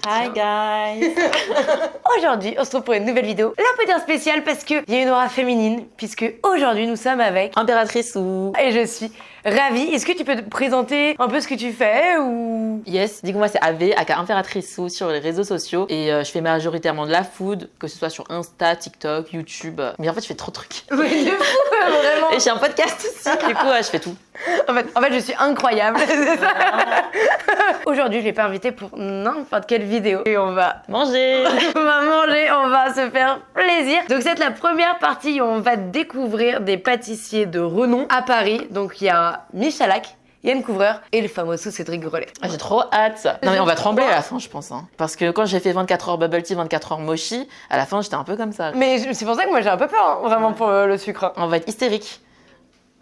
Hi guys. Aujourd'hui, on se retrouve pour une nouvelle vidéo. Là, on peut dire spéciale parce qu'il y a une aura féminine, puisque aujourd'hui, nous sommes avec Impératrice ou... Et je suis ravie. Est-ce que tu peux te présenter un peu ce que tu fais ou... Yes, dis-moi, c'est AV, aka Impératrice ou sur les réseaux sociaux. Et je fais majoritairement de la food, que ce soit sur Insta, TikTok, YouTube. Mais en fait, je fais trop de trucs. Oui, de fou, vraiment. Et j'ai un podcast aussi, du coup, je fais tout. En fait, je suis incroyable. Aujourd'hui, je l'ai pas invité pour n'importe quelle vidéo. Et on va Manger. on va manger, on va se faire plaisir. Donc c'est la première partie où on va découvrir des pâtissiers de renom à Paris. Donc il y a Michalak, Yann Couvreur et le fameux Cédric Grolet. Ah, j'ai trop hâte. Non mais on va trembler à la fin, je pense. Hein. Parce que quand j'ai fait 24 heures bubble tea, 24 heures mochi, à la fin, j'étais un peu comme ça. Mais c'est pour ça que moi j'ai un peu peur, hein, vraiment, pour le sucre. On va être hystérique.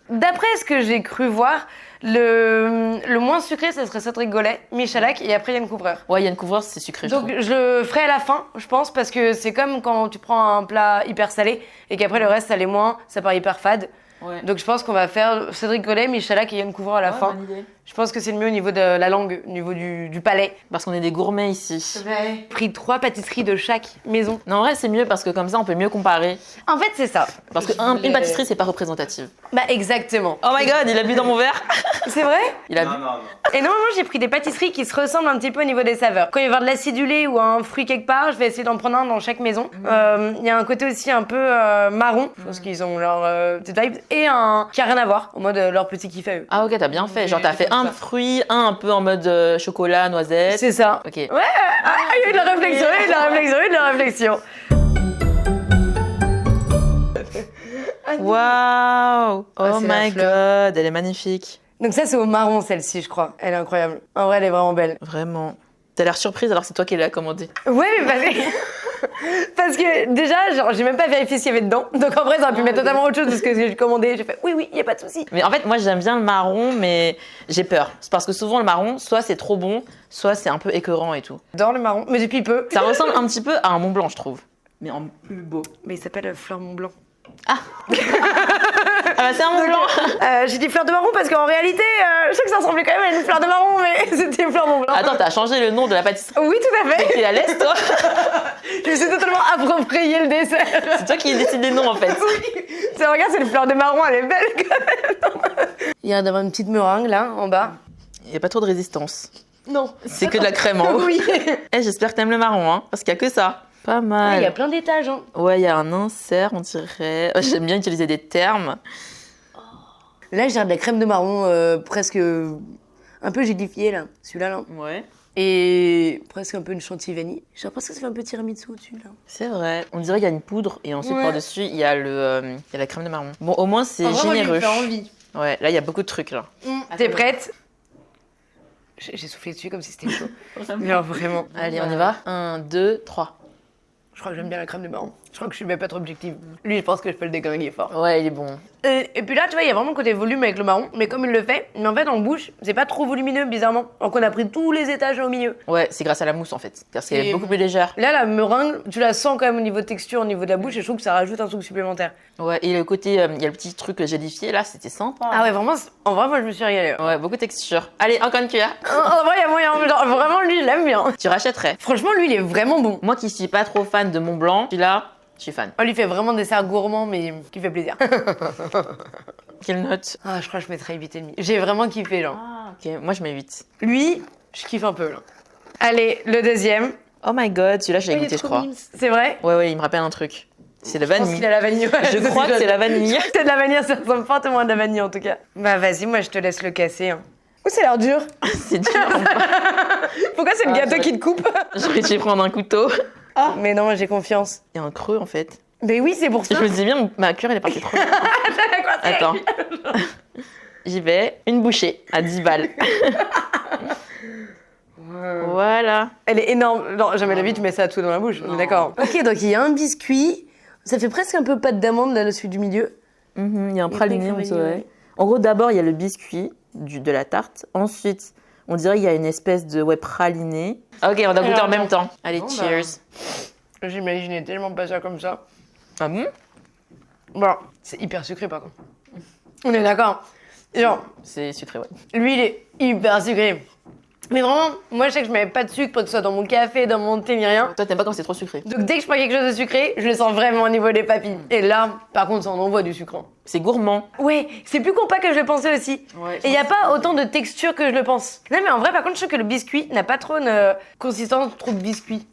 D'après ce que j'ai cru voir, le moins sucré, ce serait Cédric Grolet, Michalak et après Yann Couvreur. Ouais, Yann Couvreur, c'est sucré, je Donc trouve. je le ferai à la fin, je pense, parce que c'est comme quand tu prends un plat hyper salé et qu'après le reste, ça l'est moins, ça paraît hyper fade. Ouais. Donc je pense qu'on va faire Cédric Grolet, Michalak et Yann Couvreur à la fin. Bonne idée. Je pense que c'est le mieux au niveau de la langue, au niveau du palais. Parce qu'on est des gourmets ici. J'ai pris 3 pâtisseries de chaque maison. Non, en vrai, c'est mieux parce que comme ça, on peut mieux comparer. En fait, c'est ça. Parce qu'une pâtisserie, c'est pas représentative. Bah exactement. Oh my god, il a bu dans mon verre. C'est vrai? Il a bu. Non. Et normalement, j'ai pris des pâtisseries qui se ressemblent un petit peu au niveau des saveurs. Quand il va y avoir de l'acidulé ou un fruit quelque part, je vais essayer d'en prendre un dans chaque maison. Il y a un côté aussi un peu marron, je pense qu'ils ont leur petite vibe, et un qui a rien à voir, en mode leur petit kiff à eux. Ah ok, t'as bien fait. Genre t'as fait un fruit, un peu en mode chocolat, noisette. C'est ça. Ok. Ouais, il y a eu de la réflexion, il y a eu de la réflexion, il y a eu de la réflexion. Waouh. Oh c'est la my fleur. god, elle est magnifique. Donc ça, c'est au marron, celle-ci, je crois. Elle est incroyable. En vrai, elle est vraiment belle. Vraiment. T'as l'air surprise alors que c'est toi qui l'as commandé. Ouais, mais parce que déjà, genre, j'ai même pas vérifié ce qu'il y avait dedans. Donc en vrai, ça aurait pu mettre totalement autre chose parce que j'ai commandé. J'ai fait oui, il y a pas de souci. Mais en fait, moi j'aime bien le marron, mais j'ai peur. C'est parce que souvent le marron, soit c'est trop bon, soit c'est un peu écœurant et tout. Dans le marron, mais depuis peu. Ça ressemble un petit peu à un Mont Blanc, je trouve. Mais en plus beau. Mais il s'appelle Fleur Mont Blanc. Ah bah c'est un Mont Blanc. J'ai dit fleur de marron parce qu'en réalité, je sais que ça ressemblait quand même à une fleur de marron, mais c'était Fleur Mont Blanc. Attends, t'as changé le nom de la pâtisserie. Oui, tout à fait. T'es à l'aise, toi. Je me suis totalement approprié le dessert. C'est toi qui décides des noms en fait. C'est, regarde, c'est une fleur de marron, elle est belle quand même. Il y a d'avoir une petite meringue là, en bas. Il y a pas trop de résistance. Non. C'est que de la crème en haut. Oui. Eh, j'espère que t'aimes le marron, hein, parce qu'il y a que ça. Pas mal. Il y a plein d'étages. Hein. Ouais, il y a un insert, on dirait. J'aime bien utiliser des termes. Là, j'ai de la crème de marron presque un peu gélifiée là, celui-là là. Ouais. Et presque un peu une chantilly vanille. J'ai l'impression que ça fait un peu tiramisu au-dessus là. C'est vrai. On dirait qu'il y a une poudre et ensuite Ouais. par-dessus, il y a la crème de marron. Bon, au moins, c'est En vrai, moi, il généreux. me fait envie. Ouais, là, il y a beaucoup de trucs, là. T'es prête? J'ai soufflé dessus comme si c'était chaud. Non, vraiment. Allez, on y va. 1, 2, 3. Je crois que j'aime bien la crème de marron. Je crois que je suis même pas trop objective. Lui, je pense que je peux le déglinguer fort. Ouais, il est bon. Et puis là, tu vois, il y a vraiment le côté volume avec le marron. Mais comme il le fait, mais en fait, en bouche, c'est pas trop volumineux, bizarrement. Donc on a pris tous les étages au milieu. Ouais, c'est grâce à la mousse, en fait. Parce qu'elle est Et- beaucoup plus légère. Là, la meringue, tu la sens quand même au niveau de texture, au niveau de la bouche, et je trouve que ça rajoute un truc supplémentaire. Ouais, et le côté, il y a le petit truc gélifié, là, c'était sympa. Ah ouais, vraiment, en vrai, moi, je me suis régalée. Ouais, beaucoup de texture. Allez, encore une cuillère. En vrai, il y a moyen. Genre, vraiment, lui, je l'aime bien. Tu rachèterais. Franchement, lui, il est vraiment bon. Moi qui suis pas trop fan de Mont Blanc, celui-là, je suis fan. On lui fait vraiment des desserts gourmands, mais qui fait plaisir. Quelle note? Ah, je crois que je mettrais 8,5. J'ai vraiment kiffé, genre. Ah, ok. Moi, je mets 8. Lui, je kiffe un peu, là. Allez, le deuxième. Oh my god, celui-là, je l'ai Il est goûté, je trop crois. mimes. C'est vrai? Ouais, il me rappelle un truc. C'est la Je pense vanille. qu'il a la vanille. Ouais, Je crois que c'est la vanille. C'est de la vanille, ça ressemble fortement à de la vanille, en tout cas. Bah, vas-y, moi, je te laisse le casser. Hein. Ouh, ça a l'air dur. C'est dur. Pourquoi c'est le gâteau qui te coupe? J'aurais dû prendre un couteau. Mais non, moi, j'ai confiance. Il y a un creux, en fait. Mais oui, c'est pour ça. Je me disais bien, ma cuillère, elle est partie trop vite. Attends. J'y vais. Une bouchée à 10 balles. Voilà. Elle est énorme. Non, jamais la vie, tu mets ça tout dans la bouche. On est d'accord. Ok, donc il y a un biscuit. Ça fait presque un peu pâte d'amande, là, le celui du milieu. Il y a un praliné, on praliné, dirait. ouais. En gros, d'abord, il y a le biscuit de la tarte. Ensuite, on dirait qu'il y a une espèce de praliné. Ok, on va goûter Alors, en même attends. temps. Allez, Bon, cheers. J'imaginais tellement pas ça comme ça. Ah bon? Bon, c'est hyper sucré par contre. On est d'accord. Genre, C'est sucré, ouais. lui, il est hyper sucré. Mais vraiment, moi je sais que je mets pas de sucre pour que ce soit dans mon café, dans mon thé, ni rien. Toi, t'aimes pas quand c'est trop sucré. Donc dès que je prends quelque chose de sucré, je le sens vraiment au niveau des papilles. Et là, par contre, ça en envoie du sucre. C'est gourmand. Ouais, c'est plus compact que je le pensais aussi. Ouais, Et il n'y a pas autant de texture que je le pense. Non mais en vrai, par contre, je trouve que le biscuit n'a pas trop une consistance trop de biscuit.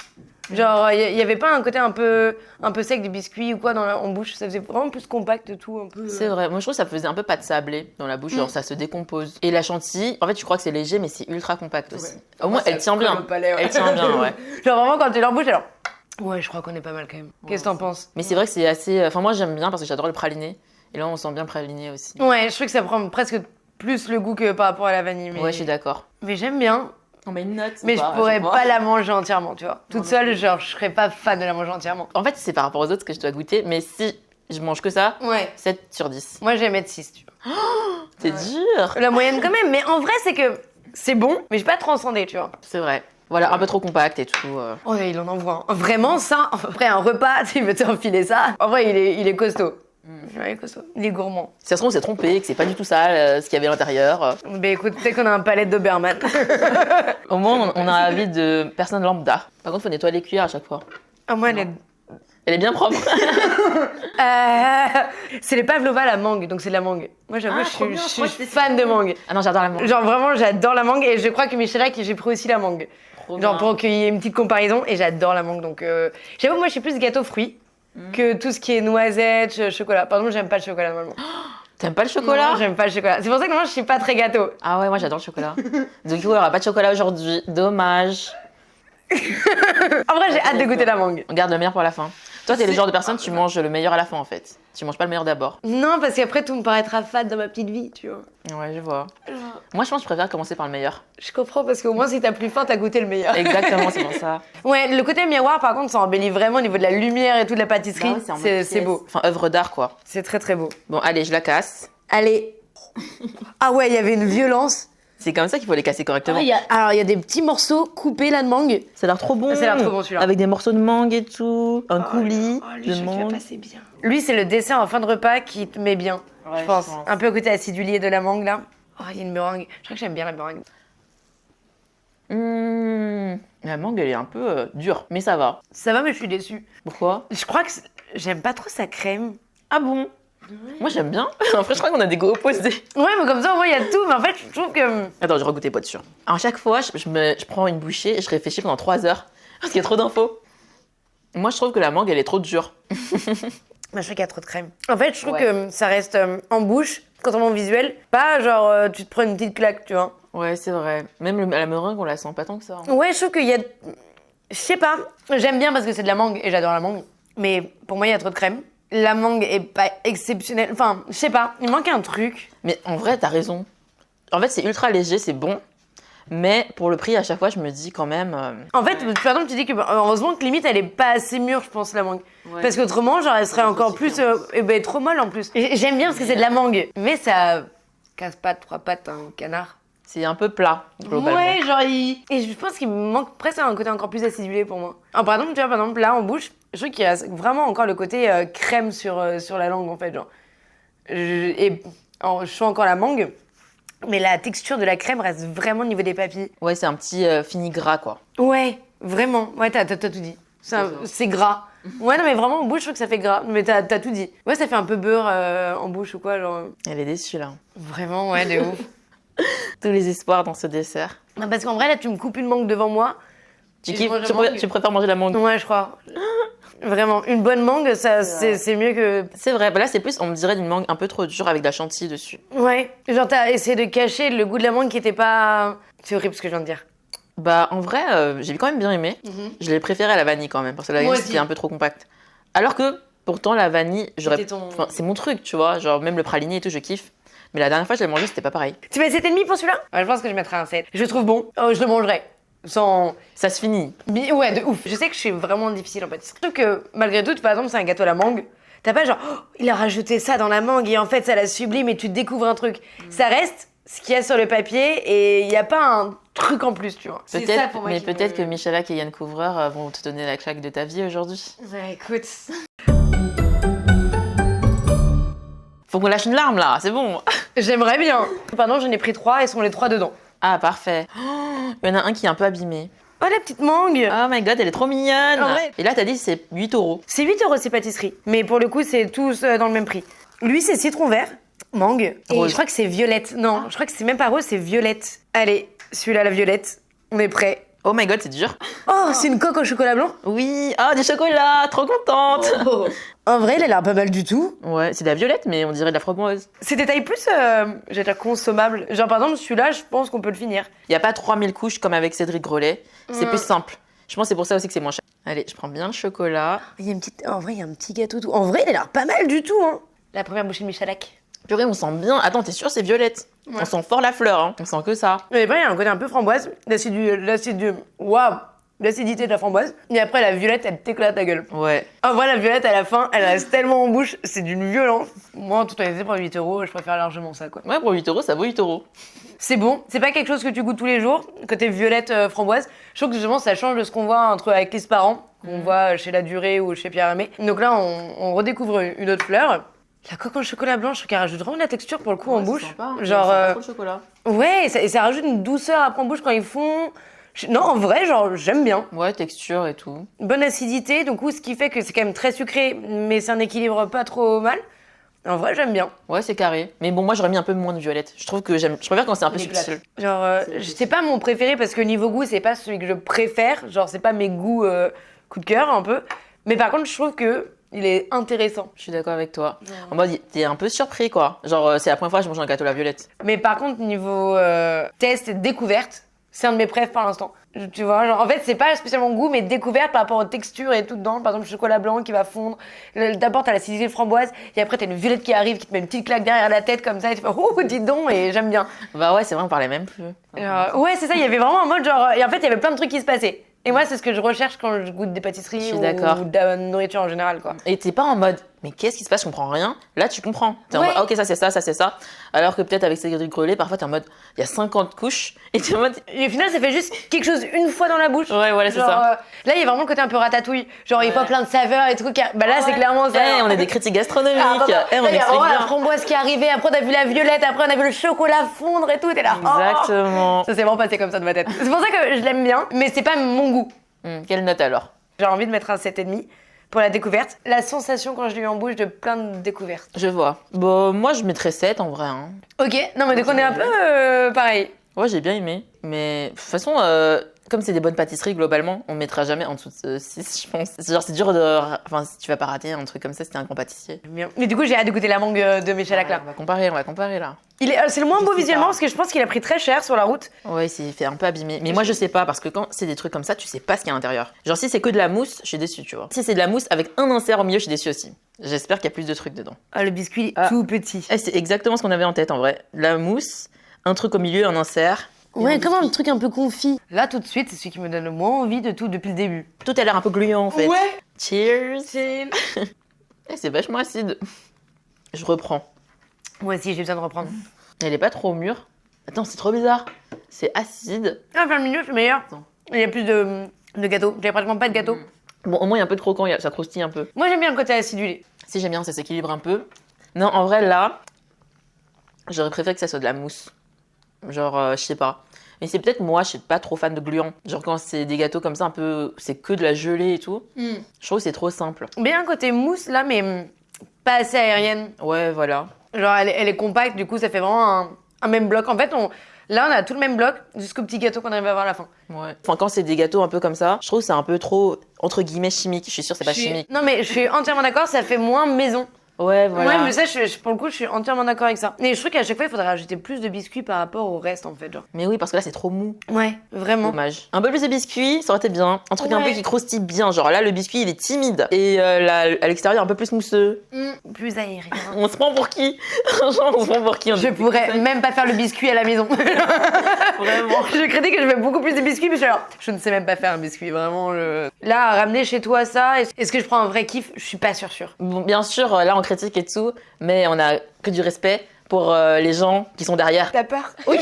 Genre, il y avait pas un côté un peu sec du biscuit ou quoi en bouche. Ça faisait vraiment plus compact et tout, un peu. C'est vrai. Moi, je trouve que ça faisait un peu pâte sablée dans la bouche. Genre, ça se décompose. Et la chantilly, en fait, tu crois que c'est léger, mais c'est ultra compact aussi. Ouais. Au moins, elle tient bien. Elle tient bien, ouais. Genre vraiment, quand tu l'embouches, alors... Ouais, je crois qu'on est pas mal quand même. Qu'est-ce que t'en penses? Mais c'est vrai que c'est assez... Enfin, moi, j'aime bien parce que j'adore le praliné. Et là, on sent bien le praliné aussi. Ouais, je trouve que ça prend presque plus le goût que par rapport à la vanille. Mais... Ouais, je suis d'accord. Mais j'aime bien. On met une note. Mais je pourrais pas la manger entièrement, tu vois. Toute seule, genre, je serais pas fan de la manger entièrement. En fait, c'est par rapport aux autres que je dois goûter. Mais si je mange que ça, Ouais. 7 sur 10. Moi, je vais mettre 6, tu vois. C'est dur. La moyenne quand même. Mais en vrai, c'est que c'est bon, mais je vais pas transcender, tu vois. C'est vrai. Voilà, un peu trop compact et tout. Oh, mais il en envoie. Vraiment, ça, après un repas, tu veux t'enfiler ça. En vrai, il est costaud. Ouais, il est costaud. Il est gourmand. Si ça se trouve, on s'est trompé, que c'est pas du tout ça, ce qu'il y avait à l'intérieur. Mais écoute, peut-être qu'on a un palette d'Oberman. Au moins, on a un avis de personne lambda. Par contre, faut nettoyer les cuillères à chaque fois. Ah, moi, elle est... Elle est bien propre. C'est les pavlova la mangue, donc c'est de la mangue. Moi, j'avoue, je suis fan de mangue. Ah non, j'adore la mangue. Genre, vraiment, j'adore la mangue et je crois que Michela, j'ai pris aussi la mangue. Trop Genre, bien. pour qu'il y ait une petite comparaison, et j'adore la mangue. Donc, j'avoue, moi, je suis plus gâteau fruits que tout ce qui est noisettes, chocolat. Par exemple, j'aime pas le chocolat normalement. T'aimes pas le chocolat? Non, j'aime pas le chocolat. C'est pour ça que moi, je suis pas très gâteau. Ah ouais, moi j'adore le chocolat. Du coup, il y aura pas de chocolat aujourd'hui. Dommage. En vrai, j'ai hâte de goûter la mangue. On garde le meilleur pour la fin. Toi, t'es le genre de personne, tu manges le meilleur à la fin en fait. Tu manges pas le meilleur d'abord. Non, parce qu'après, tout me paraîtra fade dans ma petite vie, tu vois. Ouais, je vois. Moi, je pense que je préfère commencer par le meilleur. Je comprends, parce qu'au moins, si t'as plus faim, t'as goûté le meilleur. Exactement, c'est pour ça. Ouais, le côté miroir, par contre, ça embellit vraiment au niveau de la lumière et tout de la pâtisserie. Bah ouais, c'est C'est beau. Enfin, œuvre d'art quoi. C'est très très beau. Bon, allez, je la casse. Allez. Ah ouais, il y avait une violence. C'est comme ça qu'il faut les casser correctement. Alors, il y a des petits morceaux coupés là de mangue. Ça a l'air trop bon. Ça a l'air trop bon, celui-là. Avec des morceaux de mangue et tout. Un coulis lui, de mangue. bien. Lui, c'est le dessert en fin de repas qui te met bien, Ouais, je pense. Un peu à côté acidulé de la mangue là. Oh, il y a une meringue. Je crois que j'aime bien la meringue. La mangue, elle est un peu dure, mais ça va. Ça va, mais je suis déçue. Pourquoi? Je crois que j'aime pas trop sa crème. Ah bon? Moi, j'aime bien. En fait, je crois qu'on a des goûts opposés. Ouais, mais comme ça, au moins, il y a tout. Mais en fait, je trouve que... Attends, je regoûter, pas de sûr. Alors, chaque fois, je prends une bouchée et je réfléchis pendant 3 heures parce qu'il y a trop d'infos. Moi, je trouve que la mangue, elle est trop dure. Moi, je trouve qu'il y a trop de crème. En fait, je trouve Ouais. que ça reste en bouche, contrairement au visuel. Pas genre, tu te prends une petite claque, tu vois. Ouais, c'est vrai. Même la meringue, on la sent pas tant que ça. Hein. Ouais, je trouve qu'il y a... Je sais pas. J'aime bien parce que c'est de la mangue et j'adore la mangue. Mais pour moi, il y a trop de crème. La mangue est pas exceptionnelle. Enfin, je sais pas. Il manque un truc. Mais en vrai, t'as raison. En fait, c'est ultra léger, c'est bon. Mais pour le prix, à chaque fois, je me dis quand même. En fait, par exemple, tu dis que heureusement que limite, elle est pas assez mûre, je pense, la mangue. Parce qu'autrement, genre, elle serait encore plus... et ben, trop molle en plus. J'aime bien parce que c'est de la mangue. Mais ça casse pas 3 pattes un canard. C'est un peu plat, globalement. Ouais, genre, Et je pense qu'il me manque presque un côté encore plus acidulé pour moi. Alors, par exemple, tu vois, là, en bouche, je trouve qu'il y a vraiment encore le côté crème sur la langue, en fait, genre. Je sens encore la mangue, mais la texture de la crème reste vraiment au niveau des papilles. Ouais, c'est un petit fini gras, quoi. Ouais, vraiment. Ouais, t'as tout dit. C'est gras. Ouais, non, mais vraiment, en bouche, je trouve que ça fait gras. Mais t'as tout dit. Ouais, ça fait un peu beurre en bouche ou quoi, genre. Elle est déçue, là. Vraiment, ouais, de ouf. Tous les espoirs dans ce dessert. Non, parce qu'en vrai, là, tu me coupes une mangue devant moi. Tu Et kiffes, je mange la mangue. tu préfères manger la mangue? Ouais, je crois. Vraiment, une bonne mangue, ça, c'est mieux que... C'est vrai, bah là c'est plus, on me dirait d'une mangue un peu trop dure avec de la chantilly dessus. Ouais, genre t'as essayé de cacher le goût de la mangue qui était pas... C'est horrible ce que je viens de dire. Bah en vrai, j'ai quand même bien aimé. Je l'ai préféré à la vanille quand même, parce que la Moi vanille aussi. c'était un peu trop compact. Alors que, pourtant la vanille, C'était ton- enfin, c'est mon truc, tu vois, genre même le praliné et tout, je kiffe. Mais la dernière fois je l'ai mangé, c'était pas pareil. Tu mets 7,5 pour celui-là? Ouais, je pense que je mettrai un 7. Je le trouve bon. Oh, je le mangerai. Sans... Ça se finit. Ouais, de ouf. Je sais que je suis vraiment difficile en pâtisserie. Je trouve que, malgré tout, par exemple, c'est un gâteau à la mangue. T'as pas genre, oh, il a rajouté ça dans la mangue et en fait, ça la sublime et tu découvres un truc. Ça reste ce qu'il y a sur le papier et il n'y a pas un truc en plus, tu vois. C'est ça Peut-être, pour moi mais qui peut-être me- que Michalak et Yann Couvreur vont te donner la claque de ta vie aujourd'hui. Ouais, écoute. Faut qu'on lâche une larme là, c'est bon. J'aimerais bien. Pardon, j'en ai pris 3 et sont les 3 dedans. Ah parfait. Oh, Il y en a un qui est un peu abîmé. Oh, la petite mangue. Oh my god, elle est trop mignonne. En vrai. Et là, t'as dit c'est 8 €. C'est 8 € ces pâtisseries. Mais pour le coup, c'est tous dans le même prix. Lui, c'est citron vert, mangue. Et Rose. je crois que c'est violette. Non, je crois que c'est même pas rose, c'est violette. Allez, celui-là, la violette. On est prêt. Oh my god, c'est dur. Oh, c'est une coque au chocolat blanc. Oui, ah, du chocolat, trop contente. En vrai, elle a l'air pas mal du tout. Ouais, c'est de la violette, mais on dirait de la framboise. C'est des tailles plus, j'allais dire consommables. Genre, par exemple, celui-là, je pense qu'on peut le finir. Il n'y a pas 3000 couches comme avec Cédric Grolet. C'est plus simple. Je pense que c'est pour ça aussi que c'est moins cher. Allez, je prends bien le chocolat. Il y a une petite... En vrai, il y a un petit gâteau tout. En vrai, il a l'air pas mal du tout, hein. La première bouchée de Michalak. Purée, on sent bien. Attends, t'es sûre c'est violette? Ouais. On sent fort la fleur, hein. On sent que ça. Mais après, il y a un côté un peu framboise. Waouh, l'acidité de la framboise. Et après, la violette, elle t'éclate la gueule. Ouais. En vrai, la violette, à la fin, elle reste tellement en bouche, c'est d'une violence. Moi, en toute honnêteté, pour 8 €, je préfère largement ça, quoi. Ouais, pour 8 €, ça vaut 8 €. C'est bon, c'est pas quelque chose que tu goûtes tous les jours, côté violette framboise. Je trouve que justement, ça change de ce qu'on voit entre avec les parents, qu'on voit chez La Durée ou chez Pierre Hermé. Donc là, on redécouvre une autre fleur. La coque en chocolat blanc, je trouve qu'elle rajoute vraiment de la texture pour le coup en bouche. Genre, trop le chocolat. ouais, et ça rajoute une douceur après en bouche quand ils font. Non, en vrai, genre, j'aime bien. Ouais, texture et tout. Bonne acidité, donc ce qui fait que c'est quand même très sucré, mais c'est un équilibre pas trop mal. En vrai, j'aime bien. Ouais, c'est carré. Mais bon, moi, j'aurais mis un peu moins de violette. Je trouve que j'aime. Je préfère quand c'est un peu subtil. Genre, c'est pas mon préféré parce que niveau goût, c'est pas celui que je préfère. Genre, c'est pas mes goûts coup de cœur un peu. Mais par contre, je trouve que il est intéressant. Je suis d'accord avec toi. En mode, t'es un peu surpris, quoi. Genre, c'est la première fois que je mange un gâteau à la violette. Mais par contre, niveau test et découverte, c'est un de mes préfs pour l'instant. Tu vois, genre, en fait, c'est pas spécialement goût, mais découverte par rapport aux textures et tout dedans. Par exemple, le chocolat blanc qui va fondre. D'abord, t'as l'acidité de framboise, et après, t'as une violette qui arrive, qui te met une petite claque derrière la tête comme ça, et tu fais oh, dis donc, et j'aime bien. Bah ouais, c'est vrai, on parlait même plus. Ouais, c'est ça, il y avait vraiment un mode genre. Et en fait, il y avait plein de trucs qui se passaient. Et moi, c'est ce que je recherche quand je goûte des pâtisseries Je suis ou d'accord. de la nourriture en général, quoi. Et t'es pas en mode, mais qu'est-ce qui se passe, je comprends rien. Là, tu comprends. T'es en Ouais. mode, ah, ok, ça c'est ça, ça c'est ça. Alors que peut-être avec Cédric Grolet, parfois t'es en mode, il y a 50 couches. Et t'es en mode, Et au final, ça fait juste quelque chose une fois dans la bouche. ouais, voilà, c'est Genre, ça. là, il y a vraiment le côté un peu ratatouille. Genre, il y a pas plein de saveurs et tout. Bah là, c'est clairement ça. Eh, on est des critiques gastronomiques. Ah, attends, Eh, on là, il y a explique vraiment la bien. framboise qui est arrivée. Après, on a vu la violette. Après, on a vu le chocolat fondre et tout. T'es là. oh. Exactement. Ça s'est vraiment passé comme ça de ma tête. C'est pour ça que je l'aime bien, mais c'est pas mon goût. Quelle note alors? J'ai envie de mettre un 7,5 pour la découverte. La sensation quand je l'ai eu en bouche de plein de découvertes. Je vois. Bon, moi je mettrais 7 en vrai. Hein. Ok, non mais donc on est un peu pareil. Ouais, j'ai bien aimé. Mais de toute façon, comme c'est des bonnes pâtisseries globalement, on mettra jamais en dessous de 6, je pense. C'est genre, c'est dur de. Enfin, si tu vas pas rater un truc comme ça, si t'es un grand pâtissier. Bien. Mais du coup, j'ai hâte de goûter la mangue de Michalak là. On va comparer là. C'est le moins beau sais visuellement pas. parce que je pense qu'il a pris très cher sur la route. Ouais, il s'est fait un peu abîmer. Mais moi, je sais pas, parce que quand c'est des trucs comme ça, tu sais pas ce qu'il y a à l'intérieur. Genre, si c'est que de la mousse, je suis déçue, tu vois. Si c'est de la mousse avec un insert au milieu, je suis déçue aussi. J'espère qu'il y a plus de trucs dedans. Ah, le biscuit Ah. tout petit. Eh, c'est exactement ce qu'on avait en tête en vrai. La mousse, un truc au milieu, un insert. et Ouais, un comme un biscuit. truc un peu confit. Là, tout de suite, c'est celui qui me donne le moins envie de tout depuis le début. Tout a l'air un peu gluant en fait. Ouais. Cheers. Eh, c'est vachement acide. Je reprends. Moi aussi, j'ai besoin de reprendre. Elle est pas trop mûre. Attends, c'est trop bizarre. C'est acide. Ah, vers le milieu, c'est meilleur. Attends. Il y a plus de gâteau. J'avais pratiquement pas de gâteau. Bon, au moins il y a un peu de croquant, ça croustille un peu. Moi, j'aime bien le côté acidulé. Si j'aime bien, ça s'équilibre un peu. Non, en vrai, là, j'aurais préféré que ça soit de la mousse. Genre, je sais pas. Mais c'est peut-être moi, je suis pas trop fan de gluants. Genre, quand c'est des gâteaux comme ça, un peu. C'est que de la gelée et tout. Je trouve que c'est trop simple. Bien un côté mousse là, mais pas assez aérienne. Ouais, voilà. Genre, elle est compacte, du coup, ça fait vraiment un même bloc. En fait, là, on a tout le même bloc jusqu'au petit gâteau qu'on arrive à voir à la fin. Ouais. Enfin, quand c'est des gâteaux un peu comme ça, je trouve que c'est un peu trop, entre guillemets, chimique. Je suis sûre que c'est pas chimique. Non, mais je suis entièrement d'accord, ça fait moins maison. Ouais, voilà. Ouais, mais ça, pour le coup, je suis entièrement d'accord avec ça. Et je trouve qu'à chaque fois, il faudrait rajouter plus de biscuits par rapport au reste, en fait. Genre. Mais oui, parce que là, c'est trop mou. Ouais, vraiment. Dommage. Un peu plus de biscuits, ça aurait été bien. Un truc un peu Ouais. qui croustille bien. Genre là, le biscuit, il est timide. Et là, à l'extérieur, un peu plus mousseux. Plus aérien. On se prend pour qui? Franchement, on se prend pour qui? Je pourrais même pas faire le biscuit à la maison. Vraiment. Je crédis que je fais beaucoup plus de biscuits, mais je ne sais même pas faire un biscuit, vraiment. Là, ramener chez toi ça, est-ce que je prends un vrai kiff? Je suis pas sûre. Bon, bien sûr, là, on critique et tout, mais on a que du respect pour les gens qui sont derrière. T'as peur? Oui.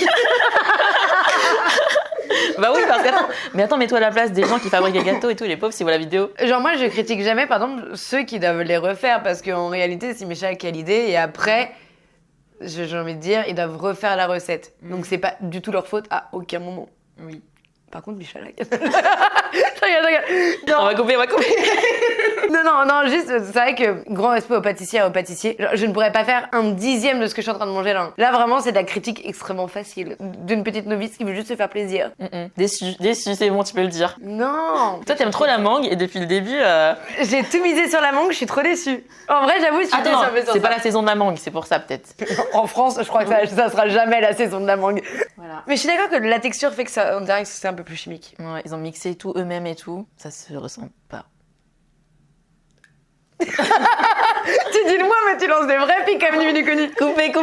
Bah oui, parce que attends, mets-toi à la place des gens qui fabriquent les gâteaux et tout, les pauvres, si vous voient la vidéo. Genre moi je critique jamais par exemple ceux qui doivent les refaire parce qu'en réalité c'est Michel qui a l'idée et après j'ai envie de dire ils doivent refaire la recette. Donc c'est pas du tout leur faute à aucun moment. Oui. Par contre, Michalak. Je rigole. Non. On va couper. Non, juste, c'est vrai que grand respect aux pâtissiers et aux pâtissiers. Genre, je ne pourrais pas faire un dixième de ce que je suis en train de manger là. Là, vraiment, c'est de la critique extrêmement facile d'une petite novice qui veut juste se faire plaisir. Déçu, c'est bon, tu peux le dire. Non. Toi, t'aimes trop la mangue et depuis le début. J'ai tout misé sur la mangue, je suis trop déçue. En vrai, j'avoue, je suis Attends, déçue. c'est pas la saison de la mangue, c'est pour ça peut-être. En France, je crois que ça sera jamais la saison de la mangue. Voilà. Mais je suis d'accord que la texture fait que ça, on dirait que c'est un peu plus chimique. Ouais, ils ont mixé tout eux-mêmes et tout. Ça se ressent pas. Tu dis le moi, mais tu lances des vrais pics comme du connu. Coupé.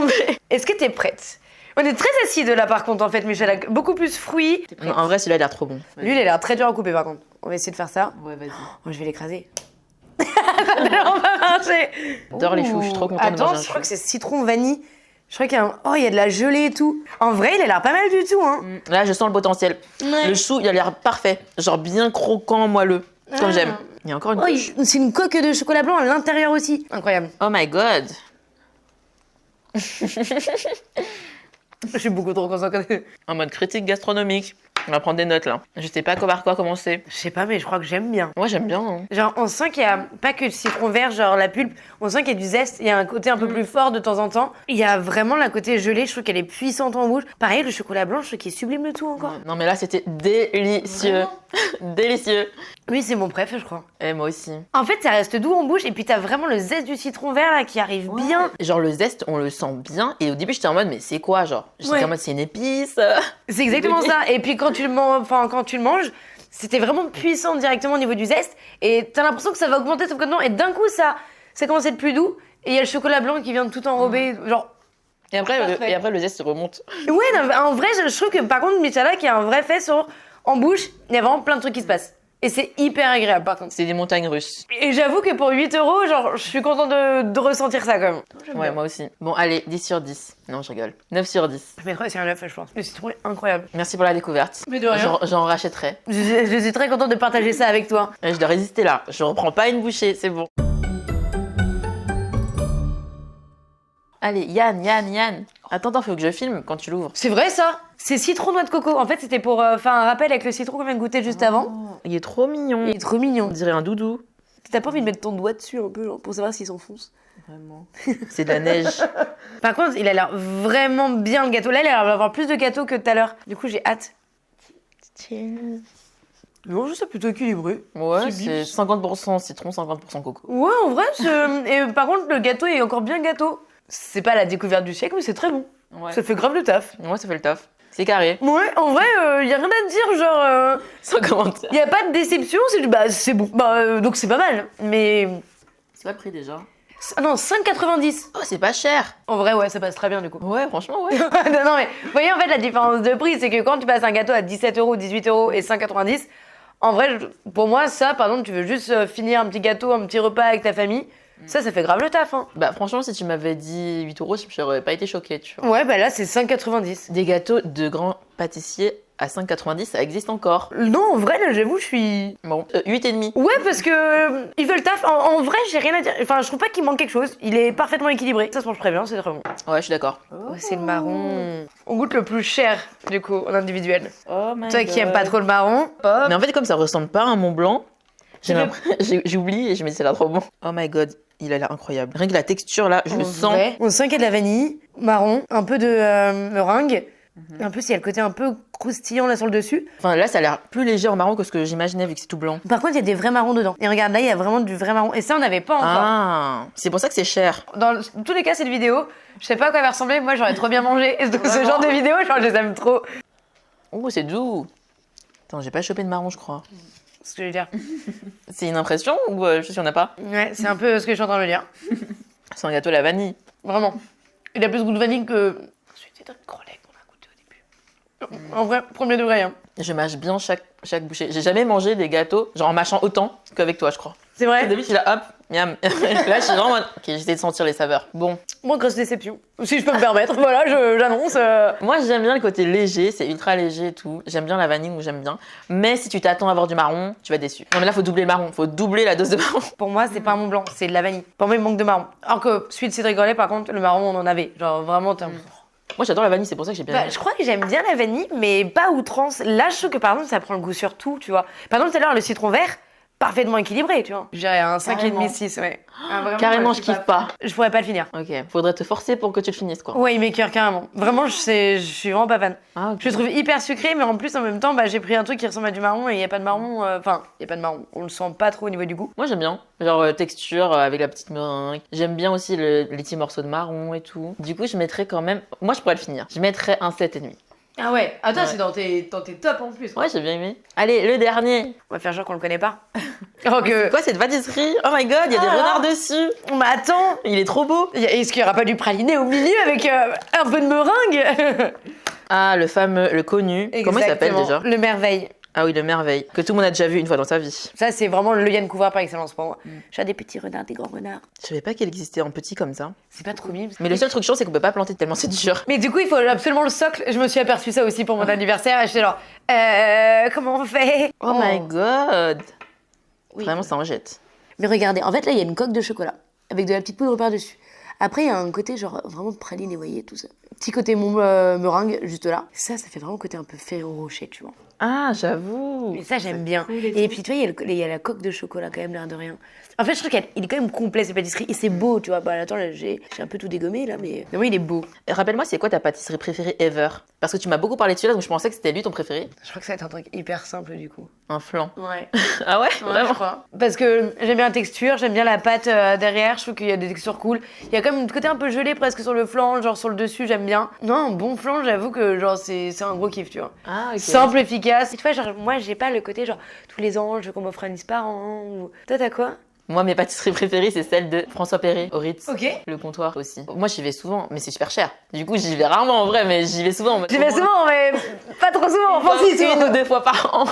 Est-ce que t'es prête? On est très acide là par contre en fait, Michel. Beaucoup plus fruits. Non, en vrai, celui-là, il a l'air trop bon. Lui, il a l'air très dur à couper par contre. On va essayer de faire ça. Ouais, vas-y. Oh, je vais l'écraser. Ça n'a pas marché. J'adore les choux, je suis trop contente de manger Attends, un je chou. crois que c'est citron vanille. Je crois qu'il y a il y a de la gelée et tout. En vrai, il a l'air pas mal du tout, hein. Là, je sens le potentiel. Ouais. Le chou, il a l'air parfait. Genre bien croquant, moelleux. Comme j'aime. Il y a encore une couche. C'est une coque de chocolat blanc à l'intérieur aussi. Incroyable. Oh my god. Je suis beaucoup trop concentrée. En mode critique gastronomique. On va prendre des notes là. Je sais pas par quoi commencer. Je sais pas, mais je crois que j'aime bien. Moi, j'aime bien. Hein. Genre, on sent qu'il y a pas que le citron vert, genre la pulpe, on sent qu'il y a du zeste, il y a un côté un peu plus fort de temps en temps. Il y a vraiment la côté gelée, je trouve qu'elle est puissante en bouche. Pareil, le chocolat blanc, je trouve qu'il est sublime le tout encore. Non, mais là, c'était délicieux. Délicieux. Oui, c'est mon préf, je crois. Et moi aussi. En fait, ça reste doux en bouche, et puis t'as vraiment le zeste du citron vert là qui arrive bien. Genre, le zeste, on le sent bien. Et au début, j'étais en mode, mais c'est quoi, genre? J'étais en mode, c'est une épice. C'est exactement ça. Et puis quand tu le manges, c'était vraiment puissant directement au niveau du zeste, et t'as l'impression que ça va augmenter ton contenant, et d'un coup, ça commence à être plus doux, et il y a le chocolat blanc qui vient de tout enrober, genre. Et après, le zeste se remonte. Ouais, non, en vrai, je trouve que par contre, Michalak, il y a un vrai fait sur en bouche, il y a vraiment plein de trucs qui se passent. Et c'est hyper agréable par contre. C'est des montagnes russes. Et j'avoue que pour 8 €, genre, je suis contente de ressentir ça quand même. Ouais, moi aussi. Bon, allez, 10 sur 10. Non, je rigole. 9 sur 10. Mais ouais, c'est un 9, je pense. Le citron est incroyable. Merci pour la découverte. Mais de rien. J'en rachèterai. Je suis très contente de partager ça avec toi. Et je dois résister là. Je reprends pas une bouchée, c'est bon. Allez, Yann. Attends, faut que je filme quand tu l'ouvres. C'est vrai ça? C'est citron noix de coco. En fait, c'était pour faire un rappel avec le citron qu'on vient de goûter juste avant. Il est trop mignon. Il est trop mignon. On dirait un doudou. T'as pas envie de mettre ton doigt dessus un peu, genre, pour savoir s'il s'enfonce? Vraiment. C'est de la neige. Par contre, il a l'air vraiment bien le gâteau. Là, il a l'air d'avoir plus de gâteau que tout à l'heure. Du coup, j'ai hâte. Non, je sais plutôt équilibré. Ouais, c'est 50% citron, 50% coco. Ouais, en vrai, et par contre, le gâteau est encore bien gâteau. C'est pas la découverte du siècle, mais c'est très bon. Ouais. Ça fait grave le taf. Ouais, ça fait le taf. C'est carré. Ouais, en vrai, y a rien à dire, genre... Sans commentaire. Y a pas de déception, c'est bon. Donc c'est pas mal. Mais... C'est pas le prix déjà. Ah non, 5,90. Oh, c'est pas cher. En vrai, ouais, ça passe très bien du coup. Ouais, franchement, ouais. Non, mais vous voyez, en fait, la différence de prix, c'est que quand tu passes un gâteau à 17 €, 18 € et 5,90, en vrai, pour moi, ça, par exemple, tu veux juste finir un petit gâteau, un petit repas avec ta famille, ça fait grave le taf, hein. Bah, franchement, si tu m'avais dit 8 €, j'aurais pas été choquée, tu vois. Ouais, bah là, c'est 5,90. Des gâteaux de grands pâtissiers à 5,90, ça existe encore. Non, en vrai, là, j'avoue, je suis... Bon, 8,5. Ouais, parce que il veut le taf. En vrai, j'ai rien à dire. Enfin, je trouve pas qu'il manque quelque chose. Il est parfaitement équilibré. Ça se mange très bien, c'est très bon. Ouais, je suis d'accord. Oh, c'est le marron. On goûte le plus cher, du coup, en individuel. Oh my Toi qui aimes pas trop le marron. Hop. Mais en fait, comme ça ressemble pas à un Mont Blanc, Tu veux- j'ai oublié et je me dis c'est là trop bon. Oh my god, il a l'air incroyable. Rien que la texture là, je le sens. Vrai. On sent qu'il y a de la vanille, marron, un peu de meringue. Et en plus, il y a le côté un peu croustillant là sur le dessus. Enfin là, ça a l'air plus léger en marron que ce que j'imaginais vu que c'est tout blanc. Par contre, il y a des vrais marrons dedans. Et regarde, là, il y a vraiment du vrai marron. Et ça, on n'avait pas encore. Ah, c'est pour ça que c'est cher. Dans tous les cas, cette vidéo, je sais pas à quoi elle va ressembler. Moi, j'aurais trop bien mangé. Et donc, ce genre de vidéo, genre, je les aime trop. Oh, c'est doux. Attends, j'ai pas chopé de marron, je crois. C'est ce que je veux dire. C'est une impression ou juste il y en a pas? Ouais, c'est un peu ce que je suis en train de dire. C'est un gâteau à la vanille. Vraiment. Il a plus de goût de vanille que celui des Grollet qu'on a goûté au début. En vrai, premier degré. Hein. Je mâche bien chaque bouchée. J'ai jamais mangé des gâteaux, genre en mâchant autant qu'avec toi, je crois. C'est Au vrai. début, je suis là, hop, miam. Là, je suis vraiment en mode, ok, j'essaie de sentir les saveurs. Bon, Moi, grosse déception. Si je peux me permettre. Voilà, j'annonce. moi, j'aime bien le côté léger, c'est ultra léger et tout. J'aime bien la vanille, ou j'aime bien. Mais si tu t'attends à avoir du marron, tu vas être déçu. Non, mais là, faut doubler le marron, faut doubler la dose de marron. Pour moi, c'est pas un Mont Blanc, c'est de la vanille. Pour moi, il manque de marron. Alors que celui de Cédric Grollet, par contre, le marron, on en avait. Genre, vraiment, Moi, j'adore la vanille, c'est pour ça que j'ai bien Bah, aimé. je crois que j'aime bien la vanille, mais pas à outrance. Là, je trouve que par exemple, ça prend le goût sur tout, tu vois. Par exemple, tout à l'heure, le citron vert, parfaitement équilibré, tu vois. J'irais un 5,5, 6, ouais. Ah, vraiment, Carrément, je kiffe pas. Je pourrais pas le finir. Ok, faudrait te forcer pour que tu le finisses, quoi. Ouais, il m'écoeure carrément. Vraiment, je suis vraiment pas fan. Ah, ok. Je le trouve hyper sucré, mais en plus, en même temps, bah, j'ai pris un truc qui ressemble à du marron et il y a pas de marron. Enfin, il y a pas de marron. On le sent pas trop au niveau du goût. Moi, j'aime bien. Genre, texture avec la petite meringue. J'aime bien aussi les petits morceaux de marron et tout. Du coup, je mettrais quand même. Moi, je pourrais le finir. Je mettrais un 7,5. Ah ouais. Attends, Ouais. c'est dans tes tops en plus. Ouais, j'ai bien aimé. Allez, le dernier. On va faire genre qu'on le connaît pas. Oh que. C'est quoi cette pâtisserie? Oh my god, il y a des Ah. renards dessus. Mais attends. Il est trop beau. Est-ce qu'il y aura pas du praliné au milieu avec un peu de meringue? Ah, le fameux, le connu. Comment il s'appelle Exactement. déjà? Le merveille. Ah oui, le merveille. Que tout le monde a déjà vu une fois dans sa vie. Ça, c'est vraiment le Yann Couvreur par excellence pour moi. J'ai des petits renards, des grands renards. Je savais pas qu'il existait en petit comme ça. C'est pas trop mime. Mais le seul truc chiant, c'est qu'on peut pas planter tellement c'est dur. Mais du coup, il faut absolument le socle. Je me suis aperçu ça aussi pour mon anniversaire. Et j'étais genre, comment on fait? Oh my god. Oui. Vraiment, ça en jette. Mais regardez, en fait, là, il y a une coque de chocolat avec de la petite poudre par-dessus. Après, il y a un côté genre vraiment praline, vous voyez, tout ça. Petit côté meringue, juste là. Ça fait vraiment côté un peu Ferrero Rocher, tu vois. Ah, j'avoue. Et ça, j'aime bien. Et puis, tu vois, il y a la coque de chocolat quand même, l'air de rien. En fait, je trouve qu'il est quand même complet, ces pâtisseries. Et c'est beau, tu vois. Bah, attends, là, j'ai un peu tout dégommé, là, mais oui, il est beau. Rappelle-moi, c'est quoi ta pâtisserie préférée ever? Parce que tu m'as beaucoup parlé de celui-là, donc je pensais que c'était lui ton préféré. Je crois que ça va être un truc hyper simple, du coup. Un flan. Ouais. Ah ouais? Je Vraiment? crois. Parce que j'aime bien la texture, j'aime bien la pâte derrière, je trouve qu'il y a des textures cool. Il y a quand même un côté un peu gelé presque sur le flanc, genre sur le dessus, j'aime bien. Non, un bon flan, j'avoue que genre c'est un gros kiff, tu vois. Ah, ok. Simple, efficace. Tu vois, genre moi j'ai pas le côté genre tous les ans je veux qu'on m'offre un Nice par an. Ou... Toi t'as quoi? Moi, mes pâtisseries préférées, c'est celle de François Perret, au Ritz. Ok. Le comptoir aussi. Moi, j'y vais souvent, mais c'est super cher. Du coup, j'y vais rarement en vrai, mais j'y vais souvent. J'y vais souvent, mais pas trop souvent. Enfin, si, Une souvent. ou deux fois par an.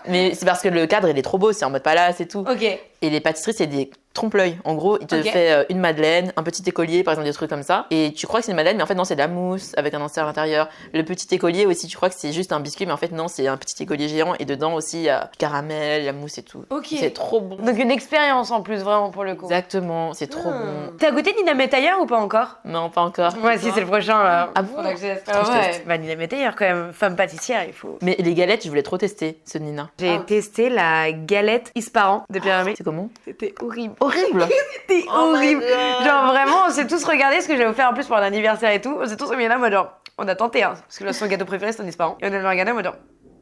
Mais c'est parce que le cadre, il est trop beau, c'est en mode palace et tout. Ok. Et les pâtisseries, c'est des trompe-l'œil. En gros, il te Ok. fait une madeleine, un petit écolier, par exemple, des trucs comme ça. Et tu crois que c'est une madeleine, mais en fait, non, c'est de la mousse avec un insert à l'intérieur. Le petit écolier aussi, tu crois que c'est juste un biscuit, mais en fait, non, c'est un petit écolier géant. Et dedans aussi, il y a du caramel, la mousse et tout. Ok. C'est trop bon. Donc une expérience en plus, vraiment pour le coup. Exactement, c'est trop bon. T'as goûté Nina Tailleur ou pas encore? Non, pas encore. Ouais, si, c'est le prochain là. Ah bon? Faudra que je teste. Faut que je ouais. teste. Bah, Nina Tailleur quand même, femme pâtissière, il faut. Mais les galettes, je voulais trop tester, ce Nina. J'ai testé la galette Isparan de Pierre Hermé. C'est comment? C'était horrible. Horrible. C'était Oh my horrible. God. Genre vraiment, on s'est tous regardé ce que j'avais offert en plus pour un anniversaire et tout. On s'est tous remis là, en mode genre, on a tenté, hein. Parce que là, son gâteau préféré, c'est un Isparan. Et on a regardé en mode genre,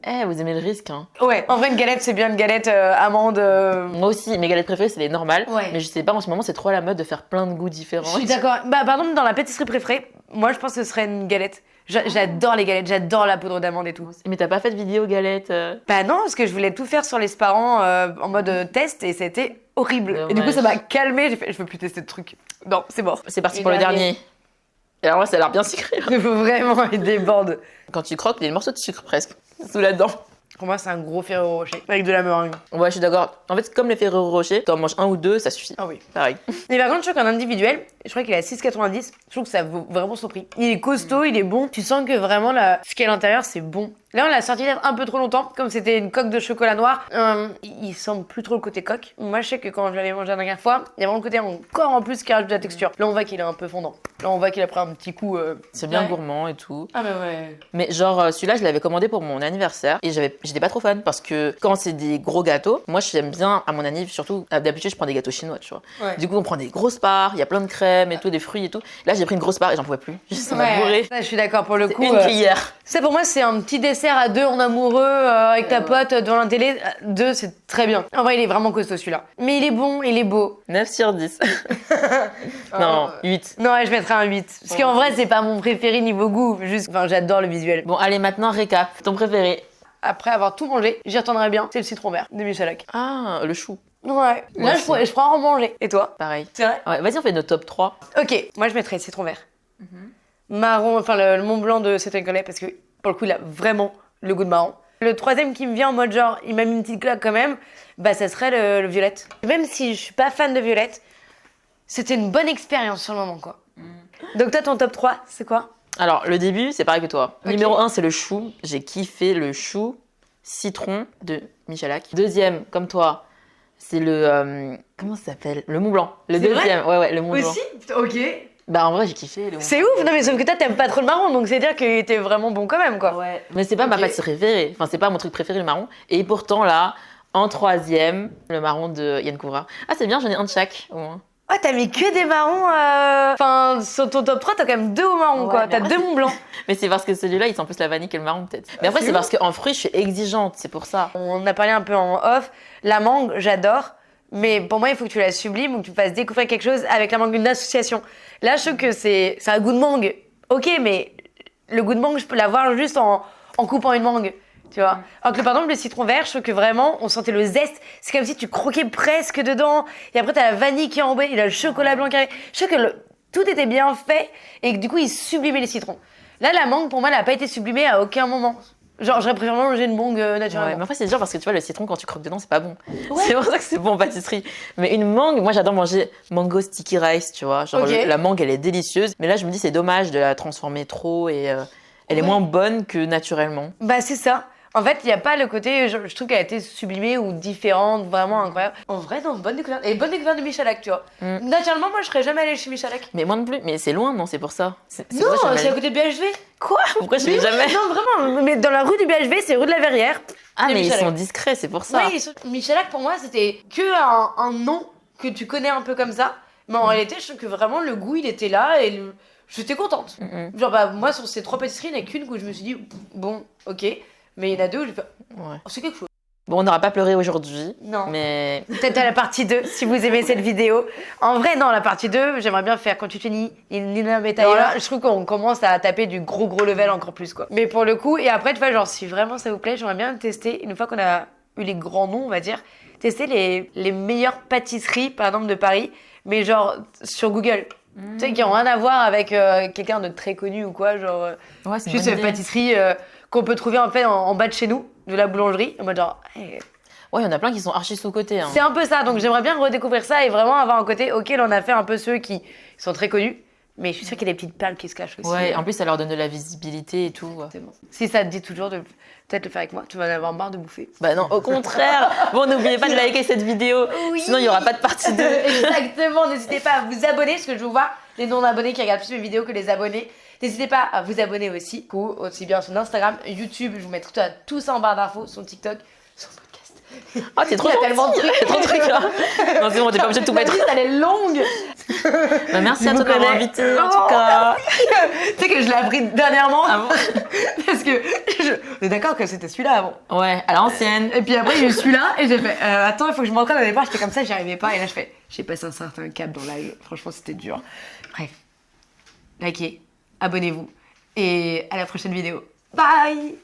Eh, vous aimez le risque, hein. ouais, en vrai, une galette, c'est bien une galette amande. Moi aussi, mes galettes préférées, c'est les normales. Ouais. Mais je sais pas, en ce moment, c'est trop à la mode de faire plein de goûts différents. Je suis d'accord. Bah, par exemple, dans la pâtisserie préférée, moi, je pense que ce serait une galette. J'adore les galettes, j'adore la poudre d'amande et tout. Mais t'as pas fait de vidéo galettes Bah non, parce que je voulais tout faire sur les parents en mode test et c'était horrible. Et du coup, ça m'a calmé. J'ai fait, je veux plus tester de trucs. Non, c'est mort. C'est parti Le pour le dernier. dernier. Et alors là, ça a l'air bien sucré. Là. Il faut vraiment, il déborde. Quand tu croques, il y a des morceaux de sucre presque sous la dent. Pour moi, c'est un gros Ferrero Rocher avec de la meringue. Ouais, je suis d'accord. En fait, comme les Ferrero Rocher, t'en manges un ou deux, ça suffit. Ah oui. Pareil. Mais par contre, je trouve qu'en individuel, je crois qu'il est à 6,90. Je trouve que ça vaut vraiment son prix. Il est costaud, il est bon. Tu sens que vraiment ce qu'il y a à l'intérieur, c'est bon. Là, on l'a sorti d'être un peu trop longtemps. Comme c'était une coque de chocolat noir, il semble plus trop le côté coque. Moi, je sais que quand je l'avais mangé la dernière fois, il y a vraiment le côté encore en plus qui rajoute de la texture. Là, on voit qu'il est un peu fondant. Là, on voit qu'il a pris un petit coup. C'est bien Ouais. gourmand et tout. Ah, mais ouais. Mais genre, celui-là, je l'avais commandé pour mon anniversaire et j'étais pas trop fan parce que quand c'est des gros gâteaux, moi, j'aime bien à mon anniv, surtout, d'habitude, je prends des gâteaux chinois, tu vois. Ouais. Du coup, on prend des grosses parts, il y a plein de crème et tout, des fruits et tout. Là, j'ai pris une grosse part et j'en pouvais plus. Ça m'a bourré. Ça, je suis d'accord pour le C'est coup. une cuillère. Ça, pour moi, c'est un petit dessert à deux en amoureux avec ta pote devant la télé. Deux, c'est très bien. En vrai, il est vraiment costaud celui-là. Mais il est bon, il est beau. 9 sur 10. Non, 8. Non, ouais, je mettrais un 8. Parce qu'en vrai, c'est pas mon préféré niveau goût. Juste, enfin, j'adore le visuel. Bon, allez, maintenant, récap. Ton préféré? Après avoir tout mangé, j'y retournerai bien. C'est le citron vert de Michalak. Ah, le chou. Ouais. Là, aussi. je pourrais en manger. Et toi? Pareil. C'est vrai? Ouais, vas-y, on fait nos top 3. Ok, moi, je mettrais citron vert. Marron, enfin, le Mont Blanc de Cédric Collet, parce que pour le coup, il a vraiment le goût de marron. Le troisième qui me vient en mode genre, il m'a mis une petite claque quand même, bah, ça serait le violette. Même si je suis pas fan de violette, c'était une bonne expérience sur le moment, quoi. Donc, toi, ton top 3, c'est quoi? Alors, le début, c'est pareil que toi. Ok. Numéro 1, c'est le chou. J'ai kiffé le chou citron de Michalak. Deuxième, comme toi, c'est le... comment ça s'appelle? Le Mont Blanc. Le C'est vrai deuxième, ouais, le Mont Blanc. Ok. Bah en vrai, j'ai kiffé. C'est ouf, non mais sauf que toi t'aimes pas trop le marron, donc c'est dire qu'il était vraiment bon quand même quoi. Ouais. Mais c'est pas ma pâtisserie préférée. Enfin, c'est pas mon truc préféré, le marron. Et pourtant, là, en troisième, le marron de Yann Couvreur. Ah, c'est bien, j'en ai un de chaque, au moins. Oh, t'as mis que des marrons. Enfin, sur ton top 3, t'as quand même 2 au marron, quoi. T'as 2 Mont Blanc. Mais c'est parce que celui-là, il sent plus la vanille que le marron, peut-être. Mais après, c'est parce qu'en fruits, je suis exigeante, c'est pour ça. On a parlé un peu en off. La mangue, j'adore. Mais pour moi, il faut que tu la sublimes ou que tu fasses découvrir quelque chose avec la mangue d'une association. Là, je trouve que c'est un goût de mangue. Ok, mais le goût de mangue, je peux l'avoir juste en coupant une mangue. Tu vois. Alors que par exemple, le citron vert, je trouve que vraiment, on sentait le zeste. C'est comme si tu croquais presque dedans. Et après, t'as la vanille qui est en bas, il a le chocolat blanc carré. Je trouve que tout était bien fait et que du coup, il sublimait les citrons. Là, la mangue, pour moi, elle n'a pas été sublimée à aucun moment. Genre, j'aurais préféré manger une mangue naturellement. Ouais, mais après, c'est dur parce que tu vois, le citron, quand tu croques dedans, c'est pas bon. Ouais. C'est pour ça que c'est bon en pâtisserie. Mais une mangue, moi, j'adore manger mango sticky rice, tu vois. Genre, la mangue, elle est délicieuse. Mais là, je me dis, c'est dommage de la transformer trop et elle est moins bonne que naturellement. Bah, c'est ça. En fait, il n'y a pas le côté, je trouve qu'elle a été sublimée ou différente, vraiment incroyable. En vrai, non, bonne découverte. Et bonne découverte de Michalak, tu vois. Naturellement, moi, je serais jamais allée chez Michalak. Mais moi non plus. Mais c'est loin, non, c'est pour ça. Non, c'est à côté de BHV. Quoi? Pourquoi je vais jamais? Non, vraiment. Mais dans la rue du BHV, c'est rue de la Verrière. Ah, mais ils sont discrets, c'est pour ça. Oui, Michalak, pour moi, c'était que un nom que tu connais un peu comme ça. Mais en réalité, je trouve que vraiment, le goût, il était là et j'étais contente. Genre, bah, moi, sur ces 3 pâtisseries, il n'y en a qu'une où je me suis dit, bon, ok. Mais il y en a 2 où j'ai fait, oh, c'est quelque chose. Bon, on n'aura pas pleuré aujourd'hui. Non. Mais. Peut-être à la partie 2, si vous aimez cette vidéo. En vrai, non, la partie 2, j'aimerais bien faire quand tu finis Nina Metaïla. Je trouve qu'on commence à taper du gros level encore plus, quoi. Mais pour le coup, et après, tu vois, genre, si vraiment ça vous plaît, j'aimerais bien tester, une fois qu'on a eu les grands noms, on va dire, tester les meilleures pâtisseries, par exemple, de Paris, mais genre sur Google. Tu sais, qui n'ont rien à voir avec quelqu'un de très connu ou quoi, genre. Ouais, c'est juste une pâtisserie qu'on peut trouver en fait en bas de chez nous, de la boulangerie, en mode genre. Hey. Ouais, il y en a plein qui sont archi sous-cotés. Hein. C'est un peu ça, donc j'aimerais bien redécouvrir ça et vraiment avoir un côté, ok, là on a fait un peu ceux qui sont très connus, mais je suis sûre qu'il y a des petites perles qui se cachent aussi. Ouais, en plus ça leur donne de la visibilité et tout. C'est bon. Si ça te dit toujours de peut-être le faire avec moi, tu vas en avoir marre de bouffer. Bah non, au contraire. Bon, n'oubliez pas de liker cette vidéo, sinon il n'y aura pas de partie 2. Exactement, n'hésitez pas à vous abonner, parce que je vous vois les non-abonnés qui regardent plus mes vidéos que les abonnés. N'hésitez pas à vous abonner aussi, aussi bien sur Instagram, YouTube, je vous mets tout ça en barre d'infos, sur TikTok, sur podcast. Oh, t'es trop gentil. Tellement de trucs. T'es trop trucs là. Non, c'est bon, t'es pas obligé de tout mettre. Elle est longue. Bah, merci à toi de m'avoir invité en tout cas. Tu sais que je l'ai appris dernièrement. Ah bon? Parce que on est d'accord que c'était celui-là avant. Ouais, à l'ancienne. Et puis après, il y a eu celui-là et j'ai fait attends, il faut que je m'entraîne. Au départ, j'étais comme ça, j'y arrivais pas. Et là, j'ai passé un certain cap dans live. Franchement, c'était dur. Bref, likez, abonnez-vous et à la prochaine vidéo. Bye.